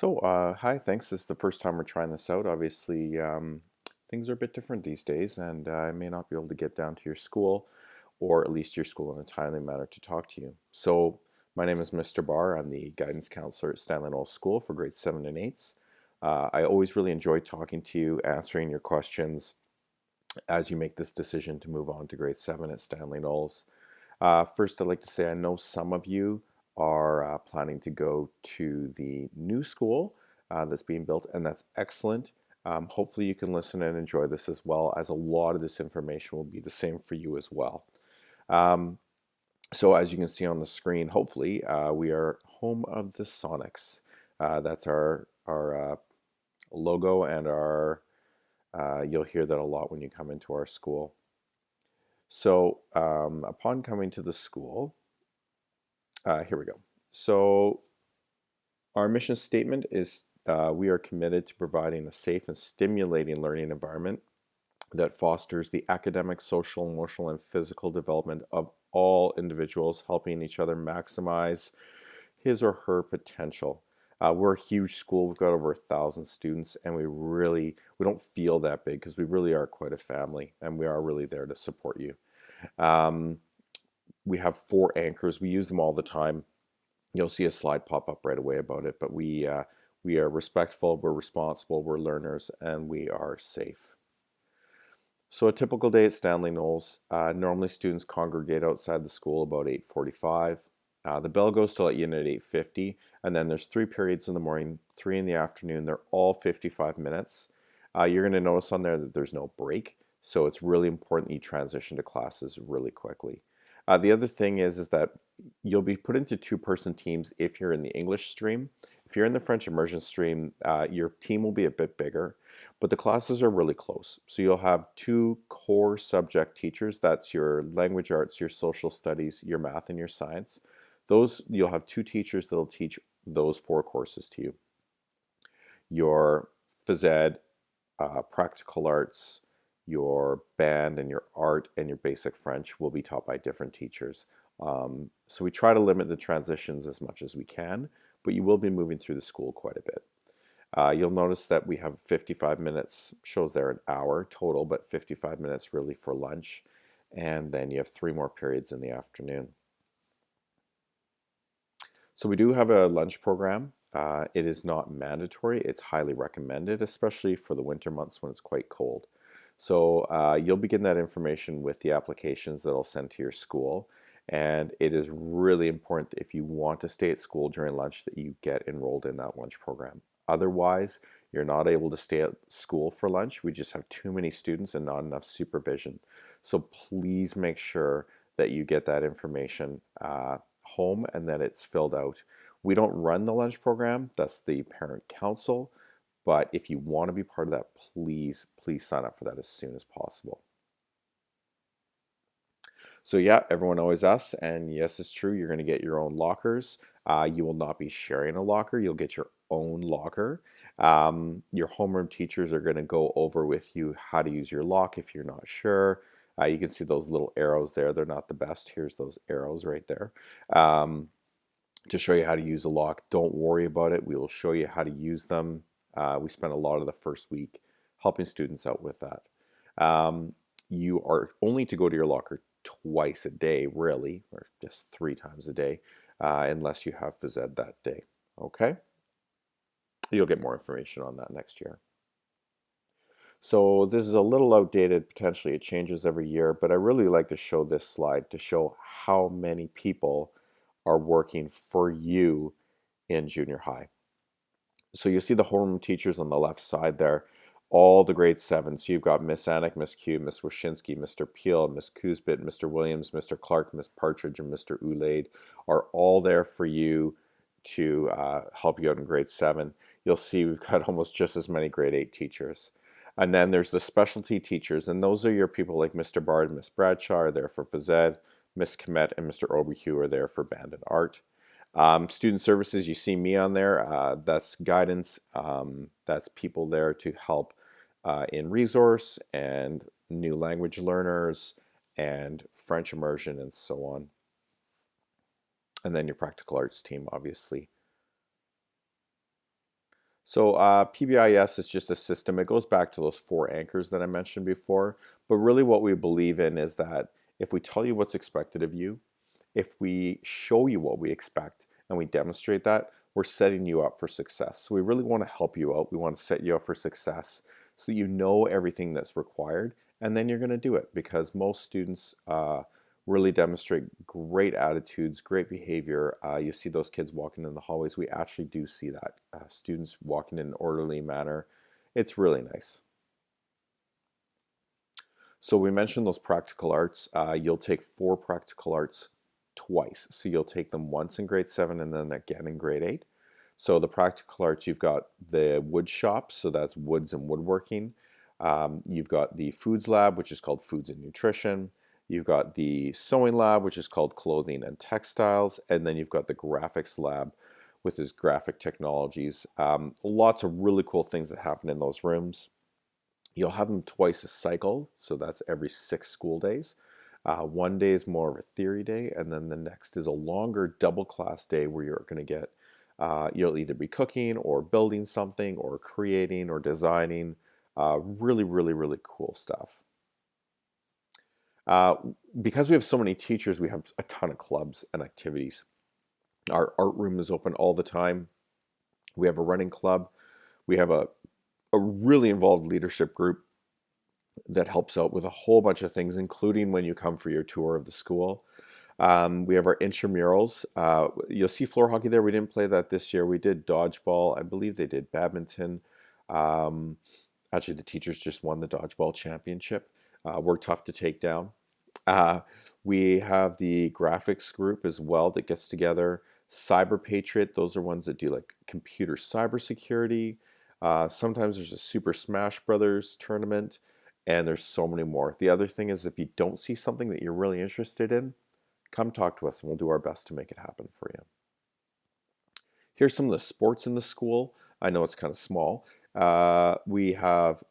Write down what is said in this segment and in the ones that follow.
Hi, thanks. This is the first time we're trying this out. Obviously, things are a bit different these days, and I may not be able to get down to your school, or at least your school in a timely manner to talk to you. My name is Mr. Barr. I'm the guidance counselor at Stanley Knowles School for grades 7 and 8s. I always really enjoy talking to you, answering your questions as you make this decision to move on to grade 7 at Stanley Knowles. First, I'd like to say I know some of you are planning to go to the new school that's being built, and that's excellent. Hopefully, you can listen and enjoy this as well, as a lot of this information will be the same for you as well. Um, as you can see on the screen, hopefully, we are home of the Sonics. That's our logo, and you'll hear that a lot when you come into our school. Upon coming to the school, here we go. Our mission statement is we are committed to providing a safe and stimulating learning environment that fosters the academic, social, emotional, and physical development of all individuals, helping each other maximize his or her potential. We're a huge school. We've got over 1,000 students, and we don't feel that big because we really are quite a family, and we are really there to support you. We have 4 anchors. We use them all the time. You'll see a slide pop up right away about it, but we are respectful, we're responsible, we're learners, and we are safe. So a typical day at Stanley Knowles, normally students congregate outside the school about 8:45. The bell goes to let you in at 8:50, and then there's 3 periods in the morning, 3 in the afternoon. They're all 55 minutes. You're going to notice on there that there's no break, so it's really important you transition to classes really quickly. The other thing is that you'll be put into 2-person teams if you're in the English stream. If you're in the French immersion stream, your team will be a bit bigger, but the classes are really close. So you'll have 2 core subject teachers. That's your language arts, your social studies, your math, and your science. You'll have 2 teachers that'll teach those 4 courses to you. Your phys ed, practical arts, your band and your art and your basic French will be taught by different teachers. So we try to limit the transitions as much as we can, but you will be moving through the school quite a bit. You'll notice that we have 55 minutes, shows there an hour total, but 55 minutes really for lunch. And then you have 3 more periods in the afternoon. So we do have a lunch program. It is not mandatory. It's highly recommended, especially for the winter months when it's quite cold. You'll begin that information with the applications that I'll send to your school. And it is really important if you want to stay at school during lunch that you get enrolled in that lunch program. Otherwise, you're not able to stay at school for lunch. We just have too many students and not enough supervision. So please make sure that you get that information home and that it's filled out. We don't run the lunch program, that's the parent council, but if you want to be part of that, please sign up for that as soon as possible. So yeah, everyone always asks, and yes, it's true, you're going to get your own lockers. You will not be sharing a locker, you'll get your own locker. Your homeroom teachers are going to go over with you how to use your lock if you're not sure. You can see those little arrows there. They're not the best. Here's those arrows right there to show you how to use a lock. Don't worry about it. We will show you how to use them. We spent a lot of the first week helping students out with that. You are only to go to your locker twice a day, really, or just 3 times a day, unless you have phys ed that day. Okay? You'll get more information on that next year. So this is a little outdated, potentially it changes every year, but I really like to show this slide to show how many people are working for you in junior high. So you see the homeroom teachers on the left side there, all the grade 7. So you've got Miss Anik, Miss Q, Miss Wyszynski, Mr. Peel, Miss Kuzbit, Mr. Williams, Mr. Clark, Miss Partridge, and Mr. Oulaid are all there for you to help you out in grade 7. You'll see we've got almost just as many grade 8 teachers. And then there's the specialty teachers, and those are your people like Mr. Bard and Miss Bradshaw are there for phys ed, Miss Komet and Mr. Oberhue are there for band and art. Student services, you see me on there. That's guidance. That's people there to help in resource and new language learners and French immersion and so on. And then your practical arts team, obviously. So PBIS is just a system. It goes back to those four anchors that I mentioned before. But really what we believe in is that if we tell you what's expected of you, if we show you what we expect and we demonstrate that, we're setting you up for success. So we really want to help you out. We want to set you up for success so that you know everything that's required, and then you're going to do it, because most students really demonstrate great attitudes, great behavior. You see those kids walking in the hallways. We actually do see that. Students walking in an orderly manner. It's really nice. So we mentioned those practical arts. You'll take 4 practical arts twice. So you'll take them once in grade 7 and then again in grade 8. So the practical arts, you've got the wood shop, so that's woods and woodworking. You've got the foods lab, which is called foods and nutrition. You've got the sewing lab, which is called clothing and textiles. And then you've got the graphics lab with his graphic technologies. Lots of really cool things that happen in those rooms. You'll have them twice a cycle, so that's every 6 school days. One day is more of a theory day, and then the next is a longer double class day where you're going to get, you'll either be cooking or building something or creating or designing. Really, really, really cool stuff. Uh, because we have so many teachers, we have a ton of clubs and activities. Our art room is open all the time. We have a running club. We have a really involved leadership group that helps out with a whole bunch of things, including when you come for your tour of the school. We have our intramurals. You'll see floor hockey there. We didn't play that this year. We did dodgeball. I believe they did badminton. Um, Actually, the teachers just won the dodgeball championship. We're tough to take down. Uh, we have the graphics group as well that gets together. Cyber Patriot, those are ones that do like computer cybersecurity. Sometimes there's a Super Smash Brothers tournament, and there's so many more. The other thing is, if you don't see something that you're really interested in, come talk to us and we'll do our best to make it happen for you. Here's some of the sports in the school. I know it's kind of small. We have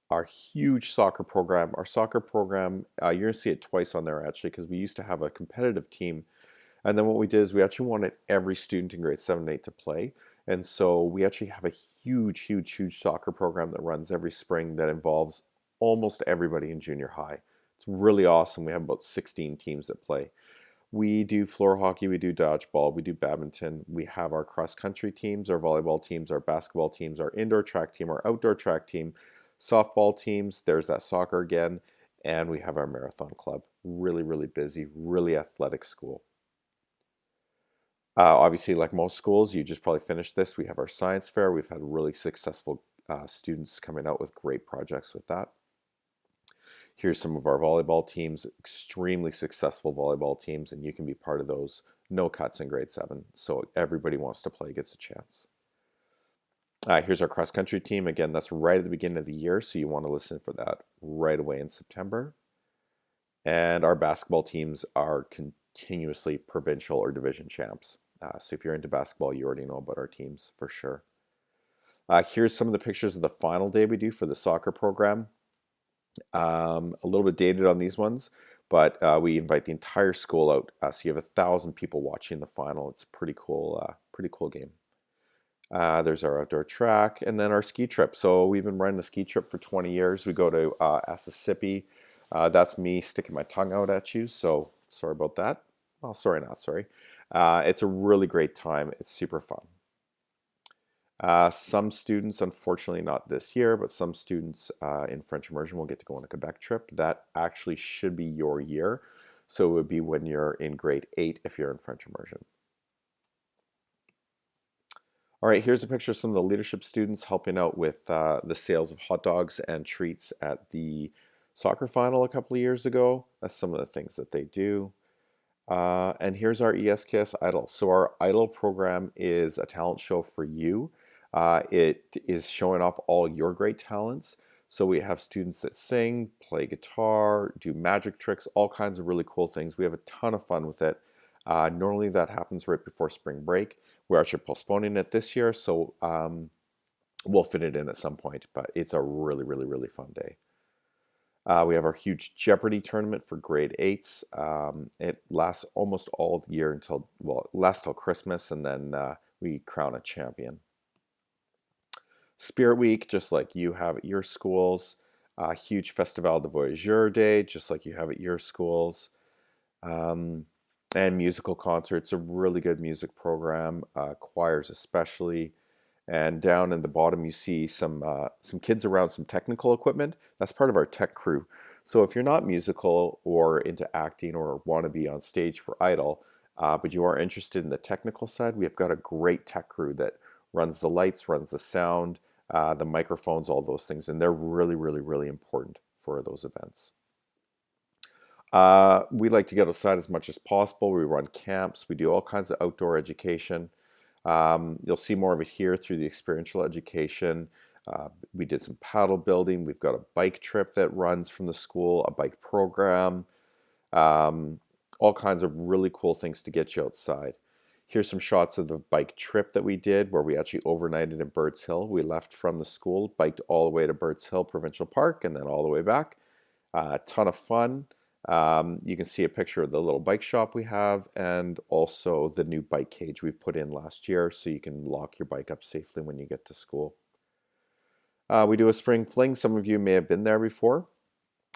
our huge soccer program. Our soccer program, you're going to see it twice on there actually, because we used to have a competitive team. And then what we did is we actually wanted every student in grade 7 and 8 to play. And so we actually have a huge, huge, huge soccer program that runs every spring that involves almost everybody in junior high. It's really awesome. We have about 16 teams that play. We do floor hockey, we do dodgeball, we do badminton. We have our cross country teams, our volleyball teams, our basketball teams, our indoor track team, our outdoor track team, softball teams. There's that soccer again. And we have our marathon club. Really, really busy, really athletic school. Obviously, like most schools, you just probably finished this. We have our science fair. We've had really successful students coming out with great projects with that. Here's some of our volleyball teams, extremely successful volleyball teams, and you can be part of those. No cuts in grade 7, so everybody wants to play gets a chance. Here's our cross country team. Again, that's right at the beginning of the year, so you want to listen for that right away in September. And our basketball teams are continuously provincial or division champs. So if you're into basketball, you already know about our teams for sure. Here's some of the pictures of the final day we do for the soccer program. A little bit dated on these ones, but we invite the entire school out. So you have 1,000 people watching the final. It's a pretty cool game. There's our outdoor track, and then our ski trip. So we've been running the ski trip for 20 years. We go to Assisipi. That's me sticking my tongue out at you, so sorry about that. Well, sorry, not sorry. It's a really great time. It's super fun. Some students, unfortunately not this year, but some students in French immersion will get to go on a Quebec trip. That actually should be your year. So it would be when you're in grade 8 if you're in French immersion. All right, here's a picture of some of the leadership students helping out with the sales of hot dogs and treats at the soccer final a couple of years ago. That's some of the things that they do. And here's our ESKS Idol. So our Idol program is a talent show for you. It is showing off all your great talents. So we have students that sing, play guitar, do magic tricks, all kinds of really cool things. We have a ton of fun with it. Normally that happens right before spring break. We're actually postponing it this year, so we'll fit it in at some point, but it's a really, really, really fun day. We have our huge Jeopardy tournament for grade 8s. It lasts almost all year it lasts till Christmas, and then we crown a champion. Spirit Week, just like you have at your schools. Huge Festival de Voyageur Day, just like you have at your schools. Um, and musical concerts, a really good music program, choirs especially. And down in the bottom, you see some kids around some technical equipment. That's part of our tech crew. So if you're not musical or into acting or want to be on stage for Idol, but you are interested in the technical side, we have got a great tech crew that runs the lights, runs the sound, the microphones, all those things, and they're really, really, really important for those events. We like to get outside as much as possible. We run camps. We do all kinds of outdoor education. You'll see more of it here through the experiential education. We did some paddle building. We've got a bike trip that runs from the school, a bike program, um, all kinds of really cool things to get you outside. Here's some shots of the bike trip that we did where we actually overnighted in Birds Hill. We left from the school, biked all the way to Birds Hill Provincial Park, and then all the way back. A ton of fun. You can see a picture of the little bike shop we have and also the new bike cage we've put in last year so you can lock your bike up safely when you get to school. We do a spring fling. Some of you may have been there before.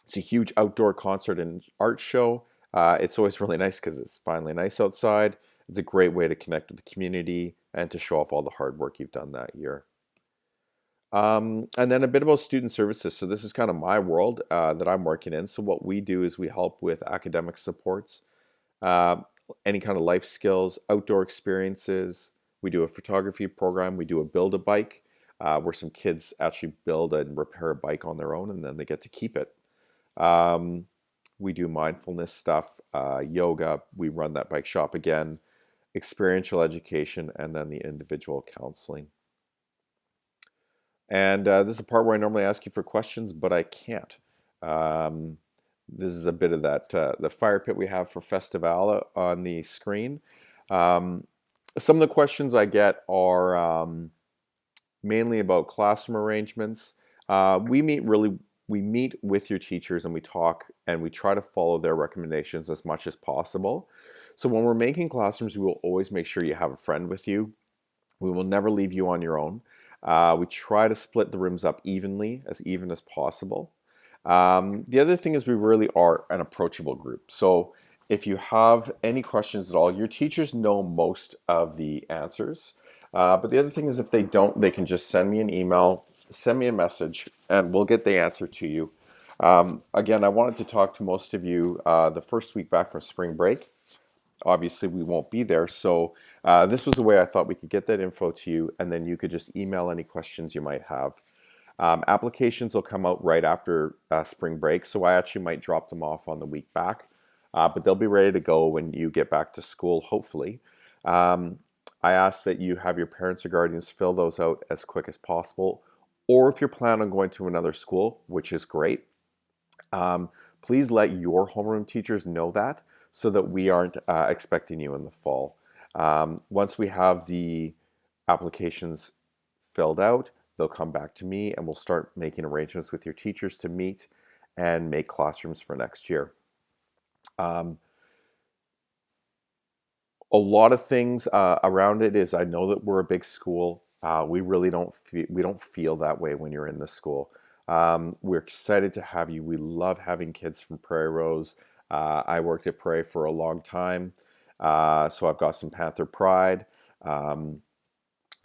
It's a huge outdoor concert and art show. It's always really nice because it's finally nice outside. It's a great way to connect with the community and to show off all the hard work you've done that year. And then a bit about student services. So this is kind of my world that I'm working in. So what we do is we help with academic supports, uh, any kind of life skills, outdoor experiences. We do a photography program. We do a build a bike, where some kids actually build and repair a bike on their own, and then they get to keep it. Um, we do mindfulness stuff, yoga. We run that bike shop again, experiential education, and then the individual counseling. And this is the part where I normally ask you for questions, but I can't. Um, this is a bit of that the fire pit we have for Festival on the screen. Um, some of the questions I get are mainly about classroom arrangements. We meet with your teachers and we talk and we try to follow their recommendations as much as possible. So when we're making classrooms, we will always make sure you have a friend with you. We will never leave you on your own. We try to split the rooms up evenly, as even as possible. The other thing is we really are an approachable group. So if you have any questions at all, your teachers know most of the answers. But the other thing is if they don't, they can just send me an email, send me a message, and we'll get the answer to you. Again, I wanted to talk to most of you the first week back from spring break. Obviously, we won't be there. So this was a way I thought we could get that info to you, and then you could just email any questions you might have. Applications will come out right after spring break, so I actually might drop them off on the week back, but they'll be ready to go when you get back to school, hopefully. Um, I ask that you have your parents or guardians fill those out as quick as possible, or if you're planning on going to another school, which is great, um, please let your homeroom teachers know that so that we aren't expecting you in the fall. Once we have the applications filled out, they'll come back to me and we'll start making arrangements with your teachers to meet and make classrooms for next year. Um, a lot of things around it is I know that we're a big school. We really don't feel that way when you're in the school. We're excited to have you. We love having kids from Prairie Rose. I worked at Prairie for a long time, so I've got some Panther pride. Um,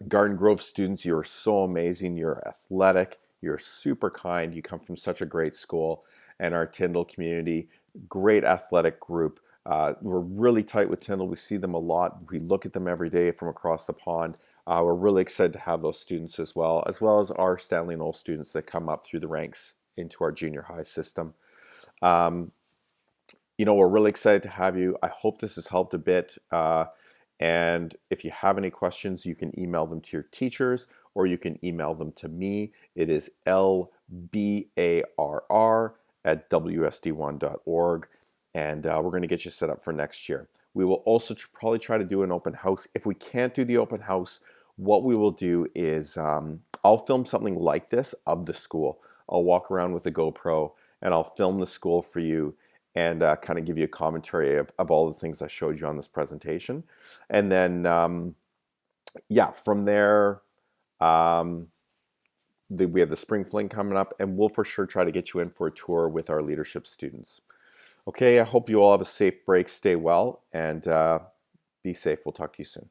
Garden Grove students, you're so amazing. You're athletic. You're super kind. You come from such a great school. And our Tyndall community, great athletic group. We're really tight with Tyndall. We see them a lot. We look at them every day from across the pond. We're really excited to have those students as well as our Stanley Knoll students that come up through the ranks into our junior high system. Um, we're really excited to have you. I hope this has helped a bit. And if you have any questions, you can email them to your teachers or you can email them to me. It is lbarr@wsd1.org. And we're going to get you set up for next year. We will also probably try to do an open house. If we can't do the open house, what we will do is I'll film something like this of the school. I'll walk around with a GoPro and I'll film the school for you and kind of give you a commentary of all the things I showed you on this presentation. And then, yeah, from there, um, We have the spring fling coming up, and we'll for sure try to get you in for a tour with our leadership students. Okay, I hope you all have a safe break, stay well, and be safe. We'll talk to you soon.